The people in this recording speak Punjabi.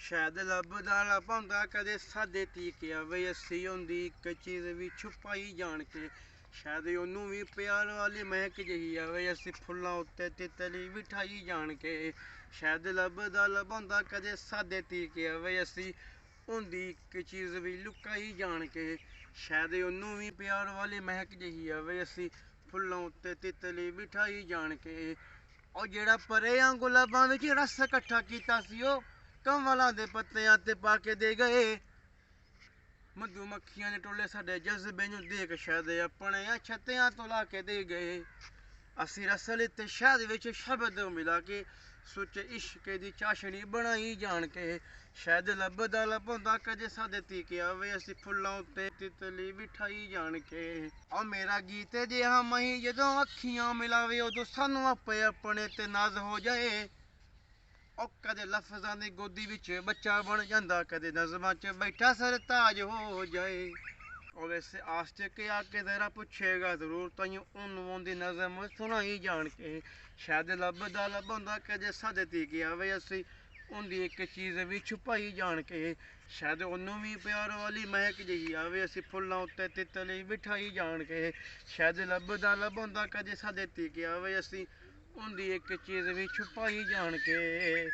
ਸ਼ਾਇਦ ਲੱਭਦਾ ਲੱਭਾਉਂਦਾ ਕਦੇ ਸਾਡੇ ਤੀਕਿਆ ਵੇ ਅਸੀਂ ਹੁੰਦੀ ਇੱਕ ਚੀਜ਼ ਵੀ ਛੁਪਾਈ ਜਾਣ ਕੇ। ਸ਼ਾਇਦ ਉਹਨੂੰ ਵੀ ਪਿਆਰ ਵਾਲੀ ਮਹਿਕ ਜਿਹੀ ਆਵੇ ਅਸੀਂ ਫੁੱਲਾਂ ਉੱਤੇ ਤਿਤਲੀ ਬਿਠਾਈ ਜਾਣ ਕੇ। ਸ਼ਾਇਦ ਲੱਭਦਾ ਲੱਭਾਉਂਦਾ ਕਦੇ ਸਾਡੇ ਤੀਕਿਆ ਵੇ ਅਸੀਂ ਹੁੰਦੀ ਇੱਕ ਚੀਜ਼ ਵੀ ਲੁਕਾਈ ਜਾਣ ਕੇ। ਸ਼ਾਇਦ ਉਹਨੂੰ ਵੀ ਪਿਆਰ ਵਾਲੀ ਮਹਿਕ ਜਿਹੀ ਆਵੇ ਅਸੀਂ ਫੁੱਲਾਂ ਉੱਤੇ ਤਿਤਲੀ ਬਿਠਾਈ ਜਾਣ ਕੇ। ਉਹ ਜਿਹੜਾ ਪਰਿਆਂ ਗੁਲਾਬਾਂ ਵਿੱਚ ਰਸ ਇਕੱਠਾ ਕੀਤਾ ਸੀ ਉਹ ਕੰਵਲਾਂ ਦੇ ਪੱਤਿਆਂ ਤੇ ਪਾ ਕੇ ਦੇ ਗਏ। ਮਧੂ ਮੱਖੀਆਂ ਦੇ ਟੋਲੇ ਸਾਡੇ ਜਜ਼ਬੇ ਨੂੰ ਦੇਖ ਸ਼ਾਇਦ ਆਪਣੇ ਛੱਤਿਆਂ ਤੋਂ ਲਾ ਕੇ ਦੇ ਗਏ। ਅਸੀਂ ਰਸਲ ਤੇ ਸ਼ਾਇਦ ਵਿੱਚ ਸ਼ਬਦ ਮਿਲਾ ਕੇ ਸੁੱਚ ਇਸ਼ਕ ਦੀ ਚਾਸ਼ਣੀ ਬਣਾਈ ਜਾਣ ਕੇ। ਸ਼ਾਇਦ ਲੱਭਦਾ ਲੱਭਾਉਂਦਾ ਕਦੇ ਸਾਡੇ ਤੀਕਿਆ ਵੇ ਅਸੀਂ ਫੁੱਲਾਂ ਉੱਤੇ ਤਿਤਲੀ ਬਿਠਾਈ ਜਾਣ ਕੇ। ਉਹ ਮੇਰਾ ਗੀਤ ਜਿਹਾ ਮਹੀਂ ਜਦੋਂ ਅੱਖੀਆਂ ਮਿਲਾਵੇ ਉਦੋਂ ਸਾਨੂੰ ਆਪੇ ਆਪਣੇ ਤੇ ਨਾਜ਼ ਹੋ ਜਾਏ। ਉਹ ਕਦੇ ਲਫ਼ਜ਼ਾਂ ਦੀ ਗੋਦੀ ਵਿੱਚ ਬੱਚਾ ਬਣ ਜਾਂਦਾ ਕਦੇ ਨਜ਼ਮਾਂ 'ਚ ਬੈਠਾ ਸਰਤਾਜ ਹੋ ਜਾਏ। ਉਹ ਵੈਸੇ ਆਸ਼ਕ ਆ ਕੇ ਜ਼ਰਾ ਪੁੱਛੇਗਾ ਜ਼ਰੂਰ ਤਾਈਂ ਉਹਨੂੰ ਆਉਂਦੀ ਨਜ਼ਮ ਸੁਣਾਈ ਜਾਣ ਕੇ। ਸ਼ਾਇਦ ਲੱਭਦਾ ਲੱਭਾਉਂਦਾ ਕਦੇ ਸਾਡੇ ਤੀਕਿਆ ਵੇ ਅਸੀਂ ਉਹਦੀ ਇੱਕ ਚੀਜ਼ ਵੀ ਛੁਪਾਈ ਜਾਣ ਕੇ। ਸ਼ਾਇਦ ਉਹਨੂੰ ਵੀ ਪਿਆਰ ਵਾਲੀ ਮਹਿਕ ਜਿਹੀ ਆਵੇ ਅਸੀਂ ਫੁੱਲਾਂ ਉੱਤੇ ਤਿਤਲੀ ਬਿਠਾਈ ਜਾਣ ਕੇ। ਸ਼ਾਇਦ ਲੱਭਦਾ ਲੱਭਾਉਂਦਾ ਕਦੇ ਸਾਡੇ ਤੀਕਿਆ ਵੇ ਅਸੀਂ ਉਹਦੀ ਇੱਕ ਚੀਜ਼ ਵੀ ਛੁਪਾਈ ਜਾਣ ਕੇ।